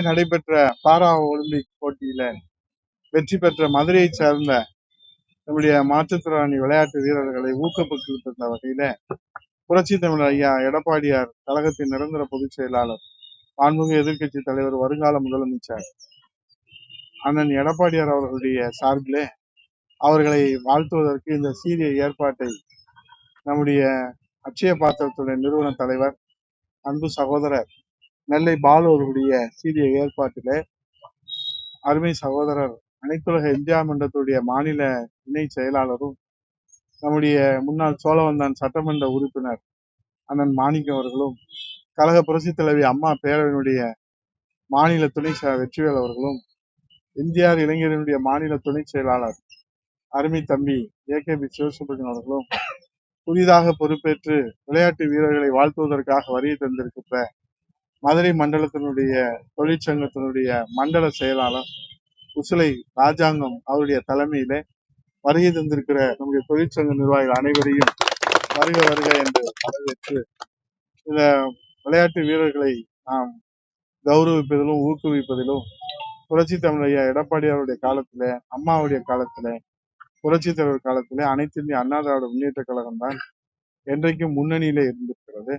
நடைபெற்ற para Olympic போட்டியில வெற்றி பெற்ற மதுரையை சேர்ந்த நம்முடைய மாற்றுத்திறனாளி விளையாட்டு வீரர்களை ஊக்கப்படுத்த வகையில புரட்சி தமிழர் ஐயா எடப்பாடியார் கழகத்தின் நிரந்தர பொதுச் செயலாளர், மாண்புமிகு எதிர்க்கட்சி தலைவர், வருங்கால முதலமைச்சர் அண்ணன் எடப்பாடியார் அவர்களுடைய சார்பிலே அவர்களை வாழ்த்துவதற்கு இந்த சீரிய ஏற்பாட்டை நம்முடைய அட்சய பாத்திரத்துடைய நிறுவன தலைவர் அன்பு சகோதரர் நெல்லை பாலு அவர்களுடைய சீரிய ஏற்பாட்டிலே அருமை சகோதரர் அனைத்துலக இந்தியா மன்றத்துடைய மாநில இணை செயலாளரும் நம்முடைய முன்னாள் சோழவந்தான் சட்டமன்ற உறுப்பினர் அண்ணன் மாணிக்கம் அவர்களும், கழக புரட்சி தலைவி அம்மா பேரவையினுடைய மாநில துணை வெற்றிவேல் அவர்களும், எம்ஜிஆர் இளைஞர்களுடைய மாநில துணை செயலாளர் அருமை தம்பி AKB சிவசுப்ரமணியன் அவர்களும், புதிதாக பொறுப்பேற்று விளையாட்டு வீரர்களை வாழ்த்துவதற்காக வருகை தந்திருக்கின்ற மதுரை மண்டலத்தினுடைய தொழிற்சங்கத்தினுடைய மண்டல செயலாளர் குசுலை ராஜாங்கம் அவருடைய தலைமையிலே வருகை தந்திருக்கிற நம்முடைய தொழிற்சங்க நிர்வாகிகள் அனைவரையும் வருக வருக என்று வரவேற்று இந்த விளையாட்டு வீரர்களை நாம் கௌரவிப்பதிலும் ஊக்குவிப்பதிலும் புரட்சி தமிழ் ஐயா எடப்பாடியாருடைய காலத்திலே, அம்மாவுடைய காலத்திலே, புரட்சி தலைவர் காலத்திலே அனைத்து இந்திய அண்ணா திராவிட முன்னேற்ற கழகம் தான் என்றைக்கும் முன்னணியிலே இருந்திருக்கிறது.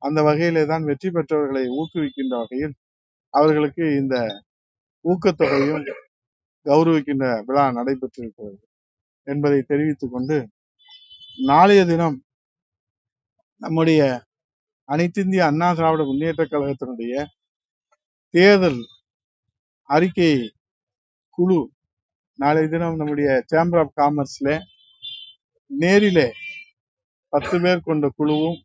அந்த வகையிலே தான் வெற்றி பெற்றவர்களை ஊக்குவிக்கின்ற வகையில் அவர்களுக்கு இந்த ஊக்கத்தொகையும் கௌரவிக்கின்ற விழா நடைபெற்றிருக்கிறது என்பதை தெரிவித்துக் கொண்டு, நாளைய தினம் நம்முடைய அனைத்து இந்திய அண்ணா திராவிட முன்னேற்ற கழகத்தினுடைய தேர்தல் அறிக்கை குழு நாளைய தினம் நம்முடைய சேம்பர் ஆஃப் காமர்ஸ்ல நேரிலே 10 பேர் கொண்ட குழுவும்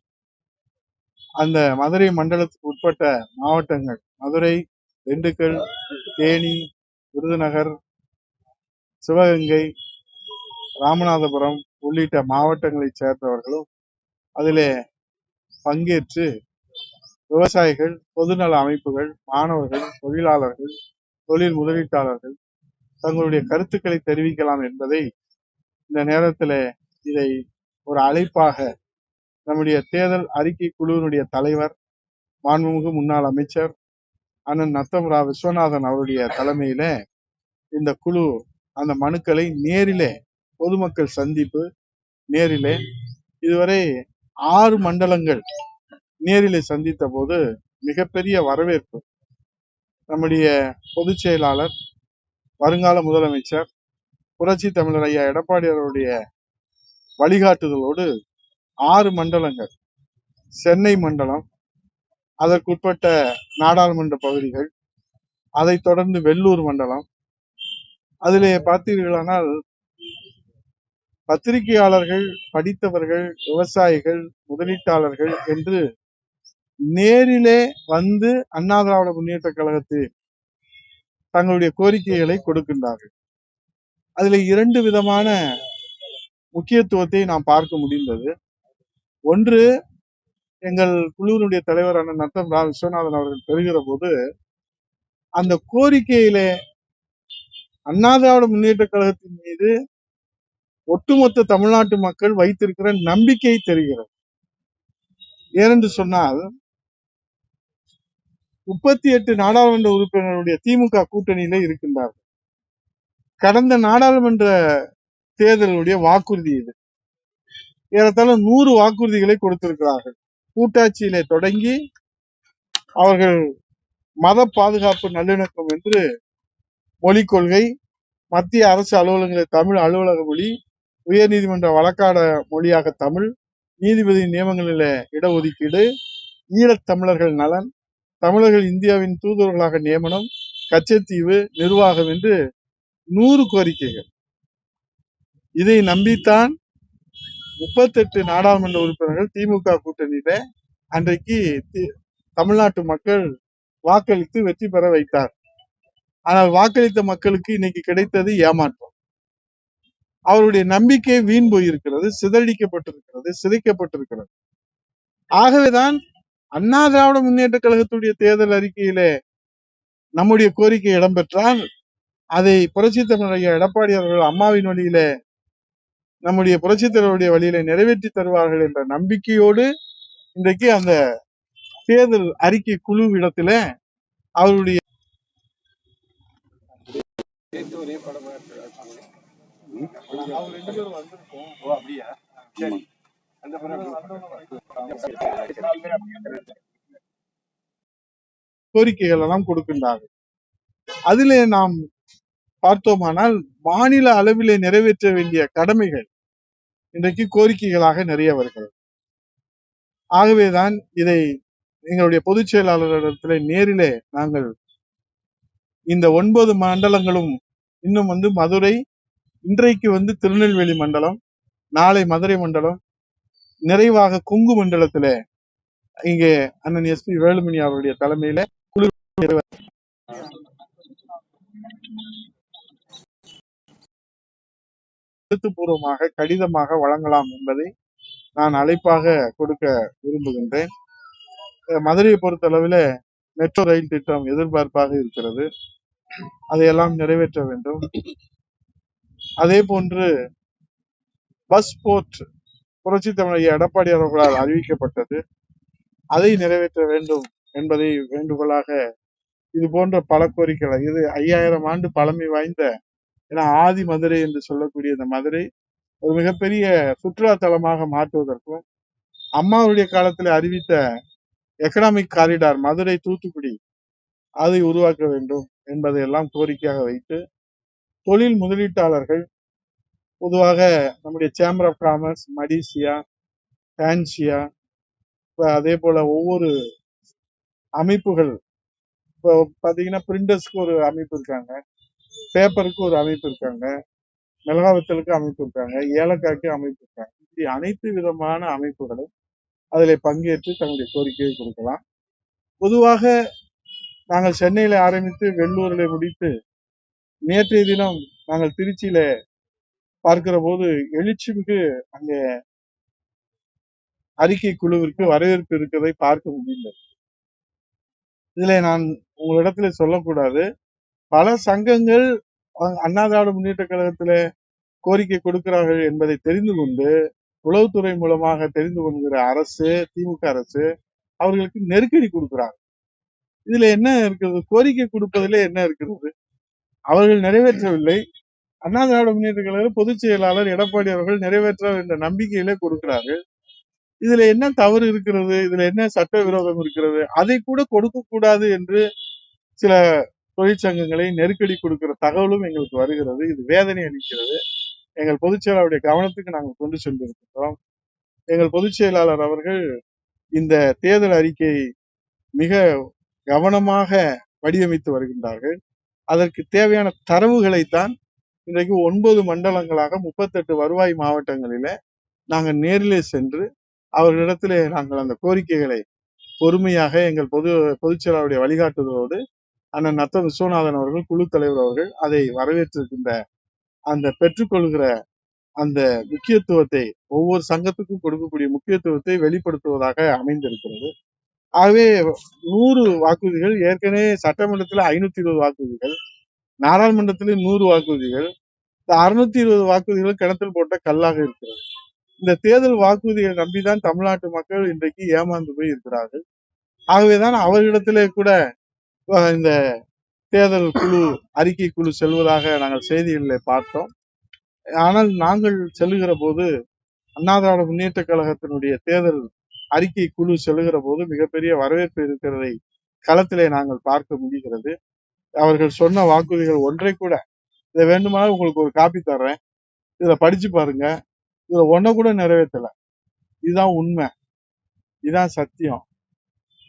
அந்த மதுரை மண்டலத்துக்கு உட்பட்ட மாவட்டங்கள் மதுரை, திண்டுக்கல், தேனி, விருதுநகர், சிவகங்கை, ராமநாதபுரம் உள்ளிட்ட மாவட்டங்களை சேர்ந்தவர்களும் அதிலே பங்கேற்று விவசாயிகள், பொதுநல அமைப்புகள், மாணவர்கள், தொழிலாளர்கள், தொழில் முதலீட்டாளர்கள் தங்களுடைய கருத்துக்களை தெரிவிக்கலாம் என்பதை இந்த நேரத்தில் இதை ஒரு அழைப்பாக நம்முடைய தேர்தல் அறிக்கை குழுவினுடைய தலைவர், மாண்புமிகு முன்னாள் அமைச்சர் அண்ணன் நத்தம் ரா விஸ்வநாதன் அவருடைய தலைமையில இந்த குழு அந்த மனுக்களை நேரிலே பொதுமக்கள் சந்திப்பு நேரிலே இதுவரை 6 மண்டலங்கள் நேரிலே சந்தித்த போது மிகப்பெரிய வரவேற்பு. நம்முடைய பொதுச் செயலாளர், வருங்கால முதலமைச்சர் புரட்சி தமிழர் ஐயா எடப்பாடியாருடைய வழிகாட்டுதலோடு 6 மண்டலங்கள், சென்னை மண்டலம், அதற்குட்பட்ட நாடாளுமன்ற பகுதிகள், அதை தொடர்ந்து வெள்ளூர் மண்டலம், அதிலே பார்த்தீர்களானால் பத்திரிகையாளர்கள், படித்தவர்கள், விவசாயிகள், முதலீட்டாளர்கள் என்று நேரிலே வந்து அண்ணா திராவிட முன்னேற்ற கழகத்தில் தங்களுடைய கோரிக்கைகளை கொடுக்கின்றார்கள். அதில் 2 விதமான முக்கியத்துவத்தை நாம் பார்க்க முடிந்தது. ஒன்று, எங்கள் குழுவினுடைய தலைவர் அண்ணன் நத்தம் ரா விஸ்வநாதன் அவர்கள் பெறுகிற போது அந்த கோரிக்கையிலே அண்ணா திராவிட முன்னேற்ற கழகத்தின் மீது ஒட்டுமொத்த தமிழ்நாட்டு மக்கள் வைத்திருக்கிற நம்பிக்கை தெரிகிறது. ஏனென்று சொன்னால் 38 நாடாளுமன்ற உறுப்பினர்களுடைய திமுக கூட்டணியில இருக்கின்றார்கள். கடந்த நாடாளுமன்ற தேர்தலுடைய வாக்குறுதி இது. ஏறத்தாழ 100 வாக்குறுதிகளை கொடுத்திருக்கிறார்கள். கூட்டாட்சியிலே தொடங்கி அவர்கள் மத பாதுகாப்பு நல்லிணக்கம் என்று மொழிக் கொள்கை, மத்திய அரசு அலுவலகங்களில் தமிழ் அலுவலக மொழி, உயர் நீதிமன்ற வழக்காட மொழியாக தமிழ், நீதிபதி நியமனங்களில இடஒதுக்கீடு, ஈழத் தமிழர்கள் நலன், தமிழர்கள் இந்தியாவின் தூதுவர்களாக நியமனம், கச்சத்தீவு நிர்வாகம் என்று 100 கோரிக்கைகள். இதை நம்பித்தான் 38 நாடாளுமன்ற உறுப்பினர்கள் திமுக கூட்டணியில அன்றைக்கு தமிழ்நாட்டு மக்கள் வாக்களித்து வெற்றி பெற வைத்தார். ஆனால் வாக்களித்த மக்களுக்கு இன்னைக்கு கிடைத்தது ஏமாற்றம். அவருடைய நம்பிக்கை வீண் போயிருக்கிறது, சிதறடிக்கப்பட்டிருக்கிறது, சிதைக்கப்பட்டிருக்கிறது. ஆகவேதான் அண்ணா திராவிட முன்னேற்ற கழகத்துடைய தேர்தல் அறிக்கையிலே நம்முடைய கோரிக்கை இடம்பெற்றால் அதை புரட்சி தமிழர் ஐயா எடப்பாடி அவர்கள் அம்மாவின் வழியிலே, நம்முடைய புரட்சி தலைவருடைய வழியிலே நிறைவேற்றி தருவார்கள் என்ற நம்பிக்கையோடு இன்றைக்கு அந்த தேர்தல் அறிக்கை குழு இடத்துல அவருடைய அவங்க 2 பேரும் வந்திருக்கோம். அப்படியா? சரி. அந்த கோரிக்கைகள் எல்லாம் கொடுக்கின்றார்கள். அதிலே நாம் பார்த்தோமானால் மாநில அளவிலே நிறைவேற்ற வேண்டிய கடமைகள் இன்றைக்கு கோரிக்கைகளாக நிறைய வருகிறது. ஆகவேதான் இதை எங்களுடைய பொதுச் செயலாளரிடத்திலே நேரிலே நாங்கள் இந்த 9 மண்டலங்களும் இன்னும் மதுரை, இன்றைக்கு திருநெல்வேலி மண்டலம், நாளை மதுரை மண்டலம், நிறைவாக கொங்கு மண்டலத்துல இங்கே அண்ணன் எஸ்பி வேலுமணி அவருடைய தலைமையில குழு எழுத்துப்பூர்வமாக கடிதமாக வழங்கலாம் என்பதை நான் அழைப்பாக கொடுக்க விரும்புகின்றேன். மதுரையை பொறுத்தளவில் மெட்ரோ ரயில் திட்டம் எதிர்பார்ப்பாக இருக்கிறது. அதையெல்லாம் நிறைவேற்ற வேண்டும். அதே போன்று பஸ் போர்ட் புரட்சி தமிழக எடப்பாடி அவர்களால் அறிவிக்கப்பட்டது. அதை நிறைவேற்ற வேண்டும் என்பதை வேண்டுகோளாக இது போன்ற பல கோரிக்கைகள். இது 5000 ஆண்டு பழமை வாய்ந்த ஆதி மதுரை என்று சொல்லக்கூடிய இந்த மதுரை ஒரு மிகப்பெரிய சுற்றுலா தலமாக மாற்றுவதற்கும் அம்மாவுடைய காலத்தில் அறிவித்த எக்கனாமிக் காரிடார் மதுரை தூத்துக்குடி அதை உருவாக்க வேண்டும் என்பதையெல்லாம் கோரிக்கையாக வைத்து தொழில் முதலீட்டாளர்கள் பொதுவாக நம்முடைய சேம்பர் ஆஃப் காமர்ஸ், மடிசியா, டான்சியா, அதே போல ஒவ்வொரு அமைப்புகள் இப்போ பாத்தீங்கன்னா பிரிண்டர்ஸ்க்கு ஒரு அமைப்பு இருக்காங்க, பேப்பருக்கு ஒரு அமைப்பு இருக்காங்க, மிளகாவத்தலுக்கு அமைப்பு இருக்காங்க, ஏலக்காய்க்கு அமைப்பு இருக்காங்க. இப்படி அனைத்து விதமான அமைப்புகளும் அதில் பங்கேற்று தங்களுடைய கோரிக்கையை கொடுக்கலாம். பொதுவாக நாங்கள் சென்னையில ஆரம்பித்து வெள்ளூரில் முடித்து நேற்றைய தினம் நாங்கள் திருச்சியில பார்க்கிற போது எழுச்சிமிகு அங்கே அறிக்கை குழுவிற்கு வரவேற்பு இருக்கிறதை பார்க்க முடியல. இதுல நான் உங்களிடத்துல சொல்லக்கூடாது, பல சங்கங்கள் அண்ணா திராவிட முன்னேற்ற கழகத்தில கோரிக்கை கொடுக்கிறார்கள் என்பதை தெரிந்து கொண்டு உளவுத்துறை மூலமாக தெரிந்து கொள்கிற அரசு, திமுக அரசு அவர்களுக்கு நெருக்கடி கொடுக்கிறாங்க. இதுல என்ன இருக்கிறது? கோரிக்கை கொடுப்பதிலே என்ன இருக்கிறது? அவர்கள் நிறைவேற்றவில்லை. அண்ணா திராவிட முன்னேற்ற கழக பொதுச் செயலாளர் எடப்பாடி அவர்கள் நிறைவேற்ற என்ற நம்பிக்கையிலே கொடுக்கிறார்கள். இதுல என்ன தவறு இருக்கிறது? இதுல என்ன சட்ட விரோதம் இருக்கிறது? அதை கூட கொடுக்க கூடாது என்று சில தொழிற்சங்கங்களை நெருக்கடி கொடுக்கிற தகவலும் எங்களுக்கு வருகிறது. இது வேதனை அளிக்கிறது. எங்கள் பொதுச் செயலாளருடைய கவனத்துக்கு நாங்கள் கொண்டு சென்றிருக்கிறோம். எங்கள் பொதுச் செயலாளர் அவர்கள் இந்த தேர்தல் அறிக்கையை மிக கவனமாக வடிவமைத்து வருகின்றார்கள். அதற்கு தேவையான தரவுகளைத்தான் இன்றைக்கு 9 மண்டலங்களாக 38 வருவாய் மாவட்டங்களில நாங்கள் நேரிலே சென்று அவர்களிடத்திலே நாங்கள் அந்த கோரிக்கைகளை பொறுமையாக எங்கள் பொதுச் செயலாளருடைய வழிகாட்டுதலோடு அண்ணன் நத்தம் விஸ்வநாதன் அவர்கள், குழு தலைவர் அவர்கள் அதை வரவேற்றிருக்கின்ற அந்த பெற்றுக்கொள்கிற அந்த முக்கியத்துவத்தை, ஒவ்வொரு சங்கத்துக்கும் கொடுக்கக்கூடிய முக்கியத்துவத்தை வெளிப்படுத்துவதாக அமைந்திருக்கிறது. ஆகவே 100 வாக்குறுதிகள், ஏற்கனவே சட்டமன்றத்தில் 520 வாக்குறுதிகள், நாடாளுமன்றத்தில் 100 வாக்குறுதிகள், இந்த 620 வாக்குறுதிகள் கிணத்தில் போட்ட கல்லாக இருக்கிறது. இந்த தேர்தல் வாக்குறுதியை நம்பிதான் தமிழ்நாட்டு மக்கள் இன்றைக்கு ஏமாந்து போய் இருக்கிறார்கள். ஆகவேதான் அவர்களிடத்திலே கூட இந்த தேர்தல் குழு, அறிக்கை குழு செல்வதாக நாங்கள் செய்திகளிலே பார்த்தோம். ஆனால் நாங்கள் செல்லுகிற போது அண்ணா திராவிட முன்னேற்ற கழகத்தினுடைய தேர்தல் அறிக்கை குழு செல்லுகிற போது மிகப்பெரிய வரவேற்பு இருக்கிறதை களத்திலே நாங்கள் பார்க்க முடிகிறது. அவர்கள் சொன்ன வாக்குறுதிகள் ஒன்றை கூட, இதை வேண்டுமானால் உங்களுக்கு ஒரு காப்பி தர்றேன், இதை படிச்சு பாருங்க, இதுல ஒன்ன கூட நிறைவேற்றல. இதுதான் உண்மை, இதுதான் சத்தியம்.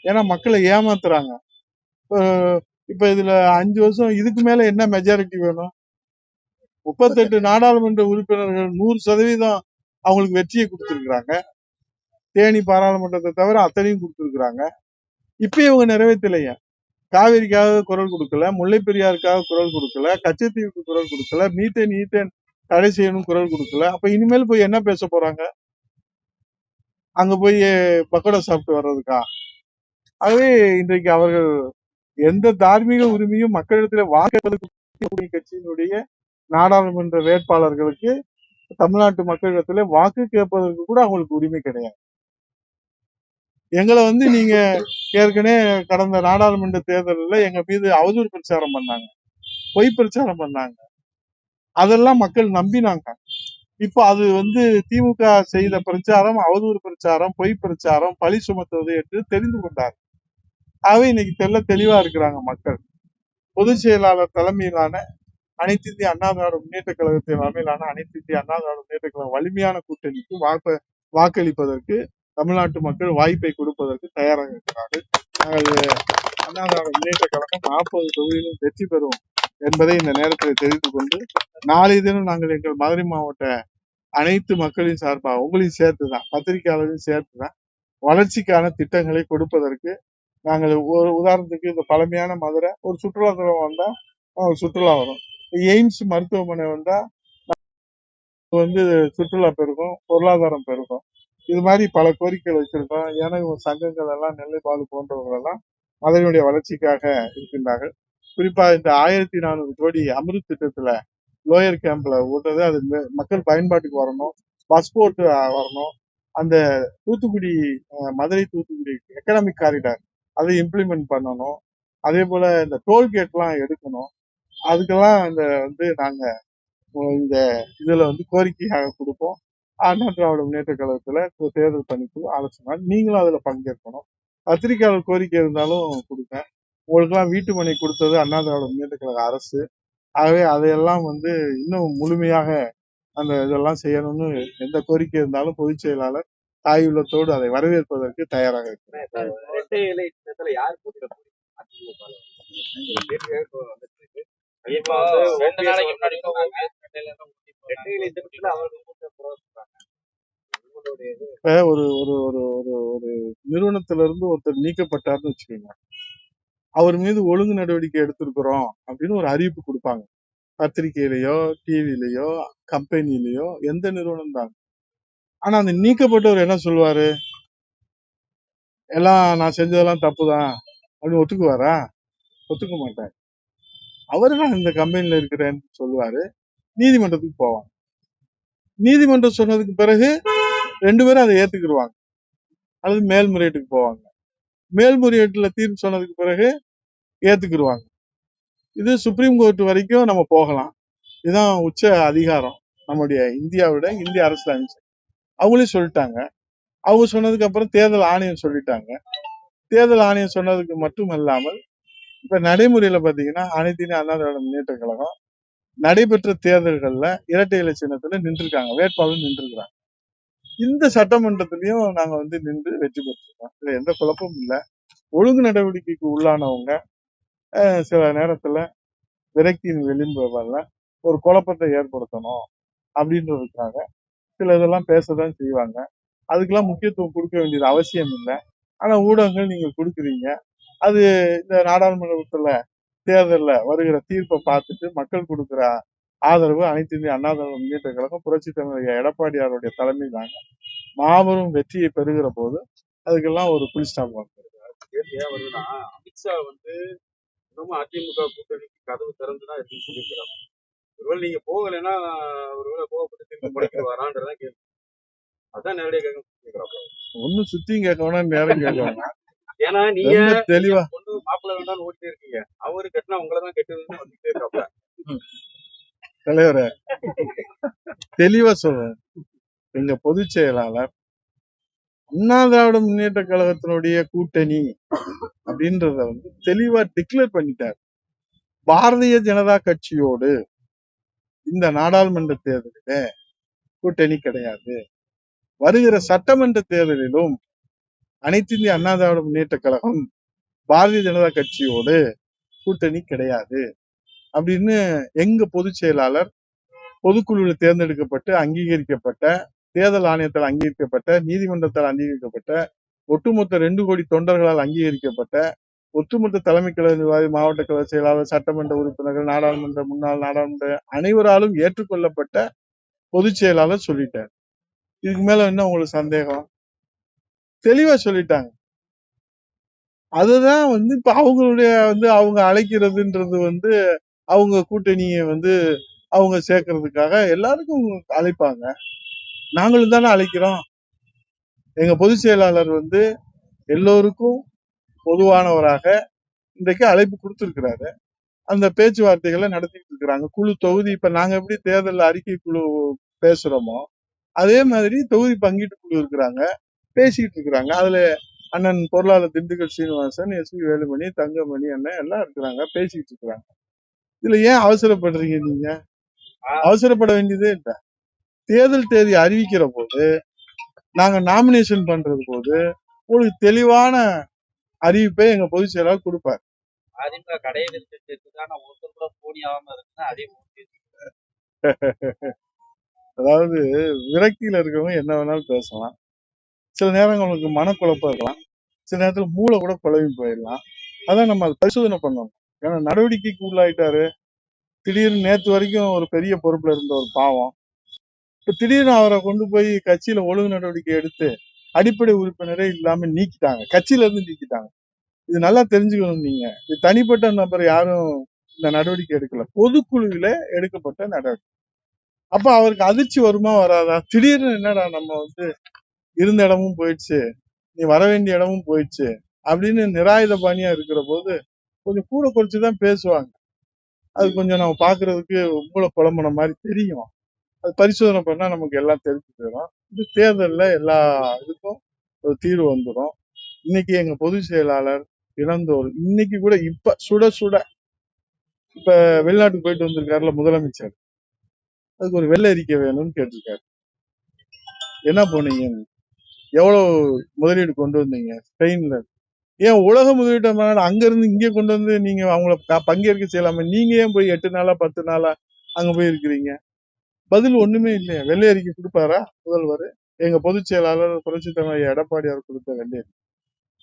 ஏன்னா மக்களை ஏமாத்துறாங்க. இப்ப இதுல 5 வருஷம் இதுக்கு மேல என்ன மெஜாரிட்டி வேணும்? 38 நாடாளுமன்ற உறுப்பினர்கள் 100% அவங்களுக்கு வெற்றியை கொடுத்திருக்கிறாங்க. தேனி பாராளுமன்றத்தை தவிர அத்தனையும் கொடுத்திருக்கிறாங்க. இப்ப இவங்க நிறைவேற்றலைங்க. காவிரிக்காக குரல் கொடுக்கல, முல்லை பெரியாருக்காக குரல் கொடுக்கல, கச்சத்தீவுக்கு குரல் கொடுக்கல, மீத்தேன் ஈத்தேன் தடை செய்யணும் குரல் கொடுக்கல. அப்ப இனிமேல் போய் என்ன பேச போறாங்க? அங்க போய் பக்கோடா சாப்பிட்டு வர்றதுக்கா? ஆகவே இன்றைக்கு அவர்கள் எந்த தார்மீக உரிமையும் மக்களிடத்தில் வாக்கு கட்சியினுடைய நாடாளுமன்ற வேட்பாளர்களுக்கு தமிழ்நாட்டு மக்களிடத்துல வாக்கு கேட்பதற்கு கூட அவங்களுக்கு உரிமை கிடையாது. எங்களை நீங்க ஏற்கனவே கடந்த நாடாளுமன்ற தேர்தலில் எங்க மீது அவதூறு பிரச்சாரம் பண்ணாங்க, பொய் பிரச்சாரம் பண்ணாங்க. அதெல்லாம் மக்கள் நம்பினாங்க. இப்ப அது திமுக செய்த பிரச்சாரம் அவதூறு பிரச்சாரம், பொய் பிரச்சாரம், பழி சுமத்துவது என்று தெரிந்து கொண்டார். ஆகவே இன்னைக்கு தெளிவா இருக்கிறாங்க மக்கள். பொதுச் செயலாளர் தலைமையிலான அனைத்து இந்திய அண்ணா திராவிட முன்னேற்ற கழகத்தின் தலைமையிலான அனைத்து இந்திய அண்ணா திராவிட முன்னேற்ற கழகம் வலிமையான கூட்டணிக்கு வாக்களிப்பதற்கு தமிழ்நாட்டு மக்கள் வாய்ப்பை கொடுப்பதற்கு தயாராக இருக்கிறார்கள். நாங்கள் அண்ணா திராவிட முன்னேற்ற கழகம் 40 தொகுதியிலும் வெற்றி பெறும் என்பதை இந்த நேரத்தில் தெரிவித்துக் கொண்டு, நாளை தினம் நாங்கள் எங்கள் மதுரை மாவட்ட அனைத்து மக்களின் சார்பாக உங்களையும் சேர்த்துதான், பத்திரிகையாளரையும் சேர்த்துதான் வளர்ச்சிக்கான திட்டங்களை கொடுப்பதற்கு நாங்கள் ஒரு உதாரணத்துக்கு இந்த பழமையான மதுரை ஒரு சுற்றுலாத்தலம் வந்தா சுற்றுலா வரும். எய்ம்ஸ் மருத்துவமனை வந்தா சுற்றுலா பெருகும், பொருளாதாரம் பெருகும். இது மாதிரி பல கோரிக்கைகள் வச்சிருக்கோம். ஏன்னா சங்கங்கள் எல்லாம் நெல்லைப்பாடு போன்றவர்கள் எல்லாம் மதுரையுடைய வளர்ச்சிக்காக இருக்கின்றார்கள். குறிப்பா இந்த 1400 கோடி அமிர்த் திட்டத்துல லோயர் கேம்ப்ல ஓட்டுறது அது மக்கள் பயன்பாட்டுக்கு வரணும், பஸ் போட்டு வரணும். அந்த தூத்துக்குடி மதுரை தூத்துக்குடி எக்கனாமிக் காரிடார் அதை இம்ப்ளிமெண்ட் பண்ணணும். அதே போல இந்த டோல்கேட் எல்லாம் எடுக்கணும். அதுக்கெல்லாம் நாங்க இந்த இதுல கோரிக்கையாக கொடுப்போம். அண்ணா திராவிட முன்னேற்ற கழகத்துல தேர்தல் பணிக்குழு ஆலோசனை, நீங்களும் அதுல பங்கேற்கணும். பத்திரிகையாளர் கோரிக்கை இருந்தாலும் கொடுங்க. உங்களுக்கெல்லாம் வீட்டு மனை கொடுத்தது அண்ணா திராவிட முன்னேற்ற கழக அரசு. ஆகவே அதையெல்லாம் இன்னும் முழுமையாக அந்த இதெல்லாம் செய்யணும்னு எந்த கோரிக்கை இருந்தாலும் பொதுச் செயலாளர் தாய் உள்ளத்தோடு அதை வரவேற்பதற்கு தயாராக இருக்கிறேன். இப்ப ஒரு ஒரு ஒரு ஒரு ஒரு நிறுவனத்துல இருந்து ஒருத்தர் நீக்கப்பட்டார்னு வச்சுக்கோங்க, அவர் மீது ஒழுங்கு நடவடிக்கை எடுத்திருக்கிறோம் அப்படின்னு ஒரு அறிவிப்பு கொடுப்பாங்க. பத்திரிகையிலயோ, டிவிலயோ, கம்பெனிலயோ, எந்த நிறுவனம் தான். ஆனா அந்த நீக்கப்பட்டவர் என்ன சொல்லுவாரு? எல்லாம் நான் செஞ்சதெல்லாம் தப்புதான் அப்படின்னு ஒத்துக்குவாரா? ஒத்துக்க மாட்டார். அவரு நான் இந்த கம்பெனில இருக்கிறேன்னு சொல்லுவாரு. நீதிமன்றத்துக்கு போவாங்க. நீதிமன்றம் சொன்னதுக்கு பிறகு 2 பேரும் அதை ஏத்துக்கிடுவாங்க அல்லது மேல்முறையீட்டுக்கு போவாங்க. மேல்முறையீட்டுல தீர்ப்பு சொன்னதுக்கு பிறகு ஏத்துக்கிடுவாங்க. இது சுப்ரீம் கோர்ட் வரைக்கும் நம்ம போகலாம். இதுதான் உச்ச அதிகாரம் நம்முடைய இந்தியாவோட இந்திய அரசியலமைப்பு. அவங்களே சொல்லிட்டாங்க. அவங்க சொன்னதுக்கு அப்புறம் தேர்தல் ஆணையம் சொல்லிட்டாங்க. தேர்தல் ஆணையம் சொன்னதுக்கு மட்டும் அல்லாமல் இப்ப நடைமுறையில பாத்தீங்கன்னா அனைத்து இந்திய அண்ணா திராவிட முன்னேற்ற கழகம் நடைபெற்ற தேர்தல்கள்ல இரட்டை இலை சின்னத்துல நின்றுருக்காங்க, வேட்பாளர் நின்றுருக்காங்க. இந்த சட்டமன்றத்திலையும் நாங்க நின்று வெற்றி பெற்றிருக்கோம். இதுல எந்த குழப்பமும் இல்லை. ஒழுங்கு நடவடிக்கைக்கு உள்ளானவங்க சில நேரத்துல விரக்தியின் விளிம்புல ஒரு குழப்பத்தை ஏற்படுத்தணும் அப்படின்றதுக்காக சில இதெல்லாம் பேசதான் செய்வாங்க. அதுக்கெல்லாம் முக்கியத்துவம் கொடுக்க வேண்டியது அவசியம் இல்லை. ஆனா ஊடகங்கள் நீங்க கொடுக்குறீங்க. அது இந்த நாடாளுமன்றத்துல தேர்தல்ல வருகிற தீர்ப்பை பார்த்துட்டு மக்கள் கொடுக்கிற ஆதரவு அனைத்து இந்திய அண்ணா திராவிட முன்னேற்ற கழகம் புரட்சி தலைவர் எடப்பாடியாருடைய தலைமையிலான மாபெரும் வெற்றியை பெறுகிற போது அதுக்கெல்லாம் ஒரு புல் ஸ்டாப் வருதுன்னா அமித்ஷா இன்னமும் அதிமுக கூட்டணிக்கு கதவு திறந்துதான் இருக்குன்னு சொல்லியிருக்கிறாங்க. ஒருவேளை நீங்க போகலைன்னா ஒருவேளை கோவப்பட்டு திரும்ப முளைக்க வரான்றதான் கேள்வி. அதான் நேரடியாக கேட்கிறாங்க. ஒன்னும் சுத்தியும் கேட்க வேணாம், நேரம் கேட்க வேணாம். ஏன்னா நீங்க தெளிவா மாப்பிள்ள வேண்டாம்னு ஓடிட்டே இருக்கீங்க. அவரு கட்டினா உங்களதான் கெட்டதுன்னு வந்துட்டே இருக்காப்ல. தலைவரை தெளிவா சொல்றேன். எங்க பொதுச் செயலாளர் அண்ணா திராவிட முன்னேற்ற கழகத்தினுடைய கூட்டணி அப்படின்றத தெளிவா டிக்ளேர் பண்ணிட்டார். பாரதிய ஜனதா கட்சியோடு இந்த நாடாளுமன்ற தேர்தலில கூட்டணி கிடையாது. வருகிற சட்டமன்ற தேர்தலிலும் அனைத்து இந்திய அண்ணா திராவிட முன்னேற்ற கழகம் பாரதிய ஜனதா கட்சியோடு கூட்டணி கிடையாது அப்படின்னு எங்க பொதுச் செயலாளர் பொதுக்குழுவில் தேர்ந்தெடுக்கப்பட்டு அங்கீகரிக்கப்பட்ட, தேர்தல் ஆணையத்தால் அங்கீகரிக்கப்பட்ட, நீதிமன்றத்தால் அங்கீகரிக்கப்பட்ட, ஒட்டுமொத்த 2 கோடி தொண்டர்களால் அங்கீகரிக்கப்பட்ட, ஒட்டுமொத்த தலைமை கழக நிர்வாகி, மாவட்ட கழக செயலாளர், சட்டமன்ற உறுப்பினர்கள், நாடாளுமன்ற முன்னாள் நாடாளுமன்ற அனைவராலும் ஏற்றுக்கொள்ளப்பட்ட பொதுச் செயலாளர் சொல்லிட்டார். இதுக்கு மேல என்ன உங்களுக்கு சந்தேகம்? தெளிவா சொல்லிட்டாங்க. அதுதான் இப்ப அவங்களுடைய அவங்க அழைக்கிறதுன்றது அவங்க கூட்டணியை அவங்க சேர்க்கறதுக்காக எல்லாருக்கும் அழைப்பாங்க. நாங்களும் தானே அழைக்கிறோம். எங்க பொதுச் செயலாளர் எல்லோருக்கும் பொதுவானவராக இன்றைக்கு அழைப்பு கொடுத்திருக்கிறாரு. அந்த பேச்சுவார்த்தைகளை நடத்திட்டு இருக்கிறாங்க. குழு தொகுதி இப்ப நாங்க எப்படி தேர்தல் அறிக்கை குழு பேசுறோமோ அதே மாதிரி தொகுதி பங்கீட்டு குழு இருக்கிறாங்க, பேசிட்டு இருக்கிறாங்க. அதுல அண்ணன் பொருளாளர் திண்டுக்கல் சீனிவாசன், எஸ்.பி. வேலுமணி, தங்கமணி அண்ணன் எல்லாம் இருக்கிறாங்க, பேசிட்டு இருக்கிறாங்க. இதுல ஏன் அவசரப்படுறீங்க நீங்க? அவசரப்பட வேண்டியதே இல்ல. தேர்தல் தேதி அறிவிக்கிற போது, நாங்க நாமினேஷன் பண்றது போது உங்களுக்கு தெளிவான அறிவிப்பை எங்க பொதுச் செயலாளர் கொடுப்பார். அதிமுக கடையை விரிச்சிட்டு ஒருத்தர் கூட போனி ஆகாம இருக்குன்னா அதே அதாவது விரக்தியில இருக்கவங்க என்ன வேணாலும் பேசலாம். சில நேரங்கள் உங்களுக்கு மனக்குழப்பம் இருக்கலாம். சில நேரத்துல மூளை கூட குழம்பி போயிடலாம். அதான் நம்ம அதை பரிசோதனை பண்ணணும். ஏன்னா நடவடிக்கைக்கு உள்ளாயிட்டாரு. திடீர்னு நேத்து வரைக்கும் ஒரு பெரிய பொறுப்புல இருந்த ஒரு பாவம் இப்ப திடீர்னு அவரை கொண்டு போய் கட்சியில ஒழுங்கு நடவடிக்கை எடுத்து அடிப்படை உறுப்பினரே இல்லாம நீக்கிட்டாங்க, கட்சியில இருந்து நீக்கிட்டாங்க. இது நல்லா தெரிஞ்சுக்கணும். நீங்க இது தனிப்பட்ட நபர் யாரும் இந்த நடவடிக்கை எடுக்கல, பொதுக்குழுவில எடுக்கப்பட்ட நடவடிக்கை. அப்ப அவருக்கு அதிர்ச்சி வருமா வராதா? திடீர்னு என்னடா நம்ம வந்து இருந்த இடமும் போயிடுச்சு, நீ வர வேண்டிய இடமும் போயிடுச்சு அப்படின்னு நிராயுத பாணியா இருக்கிற போது கொஞ்சம் கூட குறைச்சுதான் பேசுவாங்க. அது கொஞ்சம் நம்ம பாக்குறதுக்கு மூளை குழம்புன மாதிரி தெரியும். அது பரிசோதனை பண்ணா நமக்கு எல்லாம் தெரிஞ்சு போயிடும். இது தேர்தல்ல எல்லா இதுக்கும் ஒரு தீர்வு வந்துடும். இன்னைக்கு எங்க பொதுச் செயலாளர் இளந்தோர் இன்னைக்கு கூட இப்ப சுட சுட இப்ப வெளிநாட்டுக்கு போயிட்டு வந்திருக்காருல முதலமைச்சர், அதுக்கு ஒரு வெள்ளை அறிக்கை வேணும்னு கேட்டிருக்காரு. என்ன போனீங்க, எவ்வளவு முதலீடு கொண்டு வந்தீங்க ஸ்பெயின்ல? ஏன் உலக முதலீட்டு மாநாடு அங்க இருந்து இங்கே கொண்டு வந்து நீங்க அவங்கள பங்கேற்க செய்யலாம? நீங்க ஏன் போய் 8 நாளா 10 நாளா அங்க போய் இருக்கிறீங்க? பதில் ஒண்ணுமே இல்லையா? வெள்ளை அறிக்கை கொடுப்பாரா முதல்வர்? எங்க பொதுச் செயலாளர் புரட்சி தலைவர் எடப்பாடியார் கொடுத்த வெள்ளை அறிக்கை.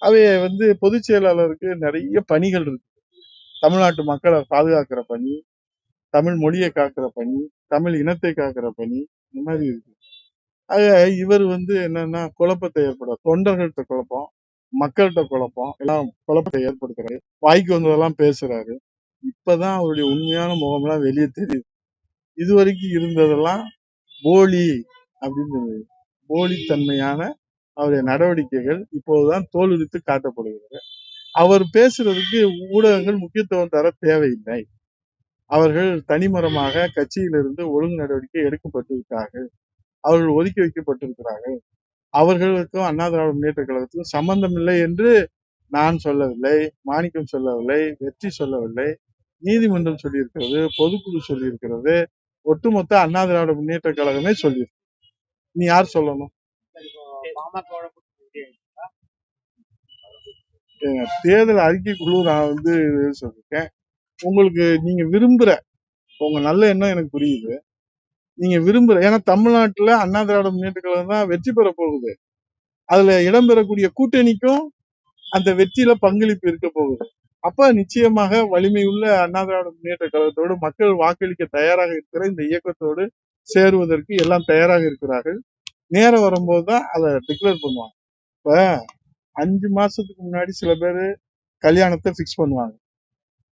அவைய வந்து பொதுச் செயலாளருக்கு நிறைய பணிகள் இருக்கு. தமிழ்நாட்டு மக்களை பாதுகாக்கிற பணி, தமிழ் மொழியை காக்கிற பணி, தமிழ் இனத்தை காக்கிற பணி, இந்த மாதிரி இருக்கு. ஆக இவர் வந்து என்னன்னா குழப்பத்தை ஏற்பட, தொண்டர்கள்ட்ட குழப்பம், மக்கள்கிட்ட குழப்பம், எல்லாம் குழப்பத்தை ஏற்படுத்துறாரு. வாய்க்கு வந்ததெல்லாம் பேசுறாரு. இப்பதான் அவருடைய உண்மையான முகம்லாம் வெளியே தெரியுது. இதுவரைக்கும் இருந்ததெல்லாம் போலி அப்படின்னு போலித்தன்மையான அவருடைய நடவடிக்கைகள் இப்போதுதான் தோலுரித்து காட்டப்படுகிறது. அவர் பேசுறதுக்கு ஊடகங்கள் முக்கியத்துவம் தர தேவையில்லை. அவர்கள் தனிமரமாக கட்சியிலிருந்து ஒழுங்கு நடவடிக்கை எடுக்கப்பட்டு விட்டார்கள், அவர்கள் ஒதுக்கி வைக்கப்பட்டிருக்கிறார்கள். அவர்களுக்கும் அண்ணா திராவிட முன்னேற்ற கழகத்துக்கும் சம்பந்தம் இல்லை என்று நான் சொல்லவில்லை, மாணிக்கம் சொல்லவில்லை, வெற்றி சொல்லவில்லை, நீதிமன்றம் சொல்லியிருக்கிறது, பொதுக்குழு சொல்லியிருக்கிறது, ஒட்டுமொத்த அண்ணா திராவிட முன்னேற்ற கழகமே சொல்லியிருக்கு. நீ யார் சொல்லணும்? தேர்தல் அறிக்கைக்குழு நான் வந்து சொல்லிருக்கேன். உங்களுக்கு நீங்க விரும்புற உங்க நல்ல எண்ணம் எனக்கு புரியுது. நீங்க விரும்புற, ஏன்னா தமிழ்நாட்டுல அண்ணா திராவிட முன்னேற்ற கழகம் தான் வெற்றி பெற போகுது. அதுல இடம்பெறக்கூடிய கூட்டணிக்கும் அந்த வெற்றியில பங்களிப்பு இருக்க போகுது. அப்ப நிச்சயமாக வலிமையுள்ள அண்ணா திராவிட முன்னேற்ற கழகத்தோடு மக்கள் வாக்களிக்க தயாராக இருக்கிற இந்த இயக்கத்தோடு சேருவதற்கு எல்லாம் தயாராக இருக்கிறார்கள். நேரம் வரும்போதுதான் அதை டிக்ளேர் பண்ணுவாங்க. இப்ப 5 மாசத்துக்கு முன்னாடி சில பேரு கல்யாணத்தை பிக்ஸ் பண்ணுவாங்க,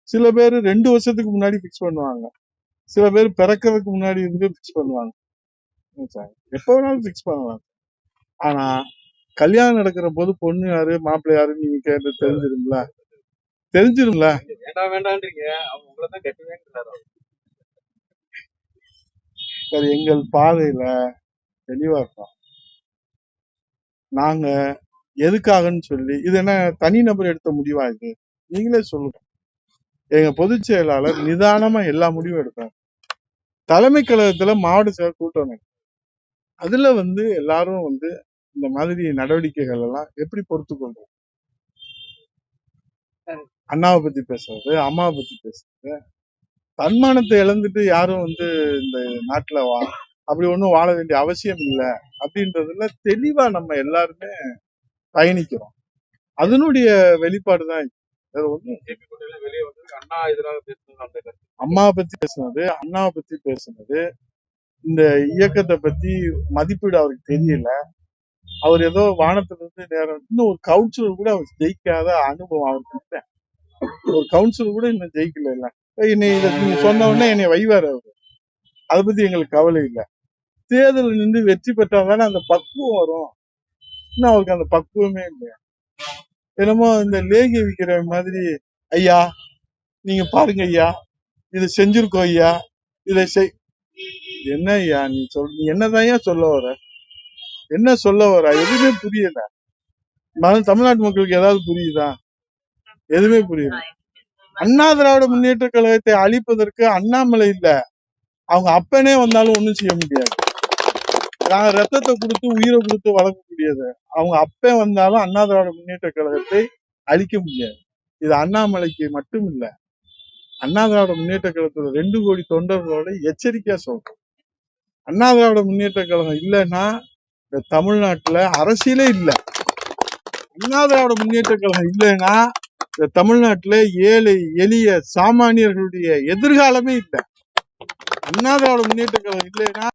சில பேர் 2 வருஷத்துக்கு முன்னாடி பிக்ஸ் பண்ணுவாங்க, சில பேர் பிறக்கிறதுக்கு முன்னாடி இருந்து பிக்ஸ் பண்ணுவாங்க. எப்ப வேணாலும் பிக்ஸ் பண்ணலாம். ஆனா கல்யாணம் நடக்கிற போது பொண்ணு யாரு மாப்பிள்ளை யாருன்னு நீங்க கேட்டு தெரிஞ்சிரும்ல. வேண்டான்றீங்க, அவங்க உங்களதான் கட்டுவேன்றாரு. எங்கள் பாதையில தெளிவா இருக்கோம். நாங்க எதுக்காகன்னு சொல்லி, இது என்ன தனிநபர் எடுத்த முடிவா? இது நீங்களே சொல்லுங்க. எங்க பொதுச் செயலாளர் நிதானமா எல்லா முடிவும் எடுத்தார். தலைமை கழகத்துல மாவட்ட செயலர் கூட்டம், அதுல வந்து எல்லாரும் வந்து இந்த மாதிரி நடவடிக்கைகள் எல்லாம் எப்படி பொறுத்து கொள்றது? அண்ணாவை பத்தி பேசுறது, அம்மாவை பத்தி பேசுறது, தன்மானத்தை இழந்துட்டு யாரும் வந்து இந்த நாட்டுல அப்படி ஒண்ணும் வாழ வேண்டிய அவசியம் இல்லை அப்படின்றதுல தெளிவா நம்ம எல்லாருமே பயணிக்கிறோம். அதனுடைய வெளிப்பாடுதான் அம்மாவை பத்தி பேசுனது, அண்ணாவை பத்தி பேசுனது, இந்த இயக்கத்தை பத்தி மதிப்பீடு அவருக்கு தெரியல. அவர் ஏதோ வானத்துல இருந்து நேரம், இன்னும் ஒரு கவுன்சிலர் கூட அவர் ஜெயிக்காத அனுபவம் அவருக்கு இல்லை. ஒரு கவுன்சிலர் கூட இன்னும் ஜெயிக்கல. இல்ல என்னை நீங்க சொன்ன உடனே என்னை வைவாரு அவரு. அதை பத்தி எங்களுக்கு கவலை இல்லை. தேர்தல் நின்று வெற்றி பெற்றாதானே அந்த பக்குவம் வரும். இன்னும் அவருக்கு அந்த பக்குவமே இல்லையா? என்னமோ இந்த லேகிய விக்கிற மாதிரி, ஐயா நீங்க பாருங்க ஐயா இது செஞ்சிருக்கோம் ஐயா, இதை செய். என்ன ஐயா நீ நீ என்னதான் சொல்ல வர? என்ன சொல்ல வர? எதுவுமே புரியல. தமிழ்நாட்டு மக்களுக்கு ஏதாவது புரியுதா? எதுவுமே புரியல. அண்ணா திராவிட முன்னேற்ற கழகத்தை அழிப்பதற்கு அண்ணாமலை இல்ல, அவங்க அப்பனே வந்தாலும் ஒண்ணும் செய்ய முடியாது. நாங்க ரத்தத்தை கொடுத்து உயிரை கொடுத்து வளர்க்கக்கூடியது. அவங்க அப்பன் வந்தாலும் அண்ணா திராவிட முன்னேற்ற கழகத்தை அழிக்க முடியாது. இது அண்ணாமலைக்கு மட்டும் இல்ல, அண்ணா திராவிட முன்னேற்ற கழகத்தோட 2 கோடி தொண்டர்களோட எச்சரிக்கையா சொல்றோம். அண்ணா திராவிட முன்னேற்ற கழகம் இல்லைன்னா இந்த தமிழ்நாட்டுல அரசியலே இல்ல. அண்ணா திராவிட முன்னேற்ற கழகம் இல்லைன்னா இந்த தமிழ்நாட்டுல ஏழை எளிய சாமானியர்களுடைய எதிர்காலமே இல்லை. அண்ணா திராவிட முன்னேற்ற கழகம் இல்லைன்னா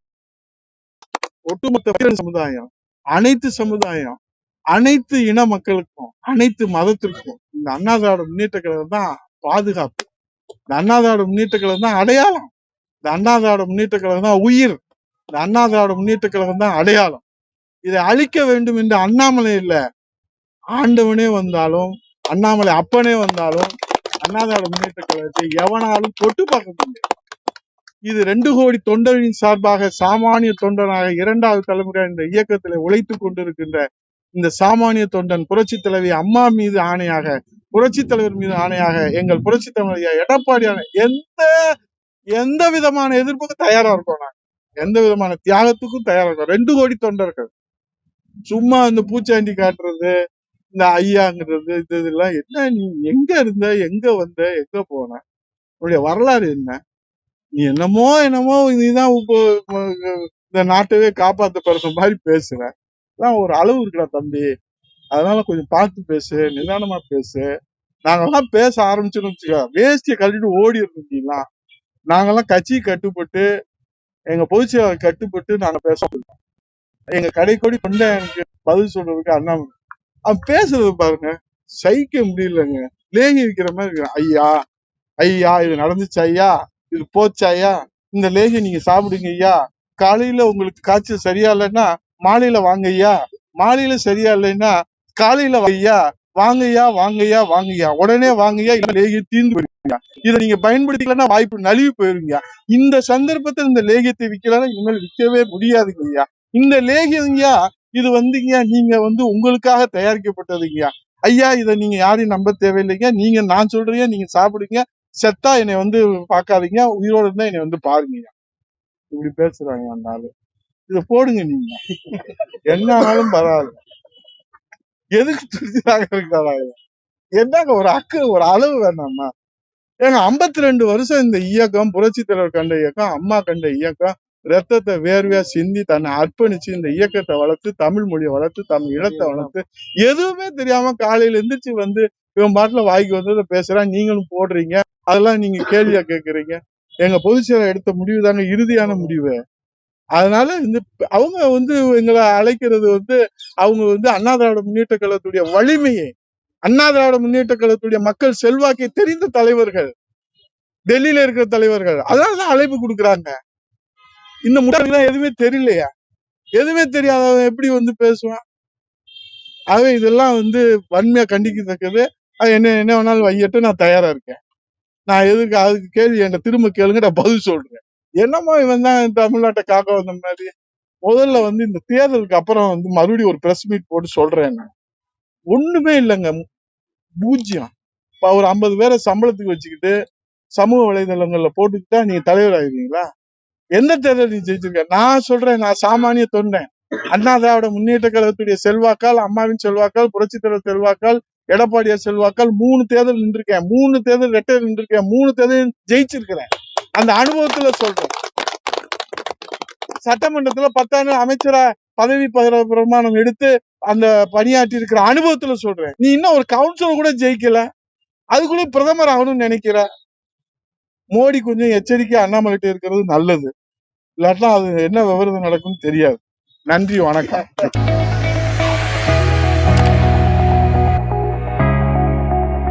ஒட்டுமொத்த சமுதாயம், அனைத்து சமுதாயம், அனைத்து இன மக்களுக்கும், அனைத்து மதத்திற்கும் இந்த அண்ணா திராவிட முன்னேற்ற கழகம் தான் பாதுகாப்பு. இந்த அண்ணா திராவிட முன்னேற்ற கழகம் தான் அடையாளம். இந்த அண்ணா திராவிட முன்னேற்ற கழகம் தான் உயிர். இந்த அண்ணா திராவிட முன்னேற்ற கழகம் தான் அடையாளம். இதை அழிக்க வேண்டும் என்று அண்ணாமலை இல்ல, ஆண்டவனே வந்தாலும், அண்ணாமலை அப்பனே வந்தாலும் அண்ணா திராவிட முன்னேற்ற கழகத்தை எவனாலும் தொட்டு பார்க்க முடியாது. இது 2 கோடி தொண்டர்களின் சார்பாக சாமானிய தொண்டனாக 2வது தலைமுறை இந்த இயக்கத்தில் உழைத்துக் கொண்டிருக்கின்ற இந்த சாமானிய தொண்டன் புரட்சி தலைவி அம்மா மீது ஆணையாக, புரட்சி தலைவர் மீது ஆணையாக, எங்கள் புரட்சி தலைவர் எடப்பாடியான எந்த விதமான எதிர்ப்புக்கும் தயாரா இருக்கோம். நாங்க எந்த விதமான தியாகத்துக்கும் தயாரா இருக்கோம். 2 கோடி தொண்டர்கள் சும்மா இந்த பூச்சாண்டி காட்டுறது, இந்த ஐயாங்கிறது, இதெல்லாம் என்ன? நீ எங்க இருந்த, எங்க வந்த, எங்க போன, உன்னுடைய வரலாறு என்ன? நீ என்னமோ நீதான் இந்த நாட்டவே காப்பாத்த போற மாதிரி பேசுற. ஒரு அளவு இருக்குடா தம்பி. அதனால கொஞ்சம் பார்த்து பேசு, நிதானமா பேசு. நாங்கெல்லாம் பேச ஆரம்பிச்சோன்னு வச்சுக்கோ, வேஷ்டியை கட்டிட்டு ஓடி இருந்தீங்களா? நாங்கெல்லாம் கட்சி கட்டுப்பட்டு, எங்க பொதுச்செயலாளர் கட்டுப்பட்டு நாங்க பேச முடியும். எங்க கடைக்கோடி கொண்ட எனக்கு பதில் சொல்றதுக்கு அண்ணாமலை அவன் பேசுறது பாருங்க, சகிக்க முடியலங்க. லேகி வைக்கிற மாதிரி இருக்கு. ஐயா ஐயா இது நடந்துச்சு ஐயா, இது போச்சு ஐயா, இந்த லேகி நீங்க சாப்பிடுங்க ஐயா, காலையில உங்களுக்கு காய்ச்சல் சரியா இல்லைன்னா மாலையில வாங்க ஐயா, மாலையில சரியா இல்லைன்னா காலையில ஐயா, வாங்கய்யா வாங்கய்யா வாங்கய்யா, உடனே வாங்கய்யா, இல்ல லேகிய தீர்ந்து போயிருங்க. இதை நீங்க பயன்படுத்திக்கலன்னா வாய்ப்பு நழுவி போயிருங்க. இந்த சந்தர்ப்பத்தில் இந்த லேகியத்தை விற்கலன்னா இனிமேல் விற்கவே முடியாதுங்க ஐயா. இந்த லேகியங்கய்யா இது வந்துங்க, நீங்க உங்களுக்காக தயாரிக்கப்பட்டதுங்கய்யா ஐயா. இதை நீங்க யாரையும் நம்ப தேவையில்லைங்க. நீங்க நான் சொல்றீங்க, நீங்க சாப்பிடுங்க, செத்தா என்னை பாக்காதீங்க, உயிரோட இருந்தா என்னை பாருங்க. இப்படி பேசுறாங்க அந்த ஆளு. இத போடுங்க, நீங்க என்ன ஆனாலும் பரவாயில்ல. எதுக்கு துடிச்சாங்க இருக்காங்க? என்னங்க ஒரு அளவு வேணாமா? ஏங்க 52 வருஷம் இந்த இயக்கம், புரட்சி தலைவர் கண்ட இயக்கம், அம்மா கண்ட இயக்கம், ரத்தத்தை வேர்வையா சிந்தி தன்னை அர்ப்பணிச்சு இந்த இயக்கத்தை வளர்த்து, தமிழ் மொழியை வளர்த்து, தமிழ் இனத்தை வளர்த்து, எதுவுமே தெரியாம காலையில எந்திரிச்சு இவன் பாட்டுல வாய்க்கு வந்ததை பேசுறான். நீங்களும் போடுறீங்க, அதெல்லாம் நீங்க கேள்வியா கேட்கறீங்க. எங்க பொதுச்செயலாளர் எடுத்த முடிவு தாங்க இறுதியான முடிவு. அதனால அவங்க எங்களை அழைக்கிறது அவங்க அண்ணா திராவிட முன்னேற்ற கழகத்துடைய வலிமையை, அண்ணா திராவிட முன்னேற்ற கழகத்துடைய மக்கள் செல்வாக்கை தெரிந்த தலைவர்கள், டெல்லியில இருக்கிற தலைவர்கள், அதனாலதான் அழைப்பு கொடுக்குறாங்க. இந்த முட்டாளுக்கு எதுவுமே தெரியலையா? எதுவுமே தெரியாதவன் எப்படி பேசுவான்? ஆகவே இதெல்லாம் வன்மையா கண்டிக்கத்தக்கது. அது என்ன வேணாலும் வையட்டும், நான் தயாரா இருக்கேன். நான் எதுக்கு அதுக்கு கேள்வி என்ன திரும்ப கேளுங்க, நான் பதில் சொல்றேன். என்னமோ இவன் தான் தமிழ்நாட்டை காக்க வந்த மாதிரி. முதல்ல இந்த தேர்தலுக்கு அப்புறம் மறுபடியும் ஒரு பிரஸ் மீட் போட்டு சொல்றேன். ஒண்ணுமே இல்லைங்க, பூஜ்யம். ஒரு 50 பேரை சம்பளத்துக்கு வச்சுக்கிட்டு சமூக வலைதளங்கள்ல போட்டுக்கிட்டா நீங்க தலைவர் ஆகிடுவீங்களா? எந்த தேர்தல் நீ ஜெயிச்சிருக்க? நான் சொல்றேன், நான் சாமானிய தொண்டேன். அண்ணா திராவிட முன்னேற்ற கழகத்துடைய செல்வாக்கால், அம்மாவின் செல்வாக்கால், புரட்சி தலைவர் செல்வாக்கால், எடப்பாடியார் செல்வாக்கால் 3 தேர்தல் நின்றுருக்கேன், 3 தேர்தல் ரெட்டை நின்றுருக்கேன், 3 தேர்தல் ஜெயிச்சிருக்கிறேன். அந்த அனுபவத்துல சொல்றேன். சட்டமன்றத்துல 10 ஆண்டு அமைச்சரா பதவி பிரமாணம் எடுத்து அந்த பணியாற்றி இருக்கிற அனுபவத்துல சொல்றேன். நீ இன்னும் ஒரு கவுன்சிலர் கூட ஜெயிக்கல, அதுக்குள்ள பிரதமர் ஆகணும்னு நினைக்கிற. மோடி கொஞ்சம் எச்சரிக்கையா அண்ணாமலை இருக்கிறது நல்லது, இல்லாட்டா அது என்ன விவரம் நடக்கும்னு தெரியாது. நன்றி, வணக்கம்.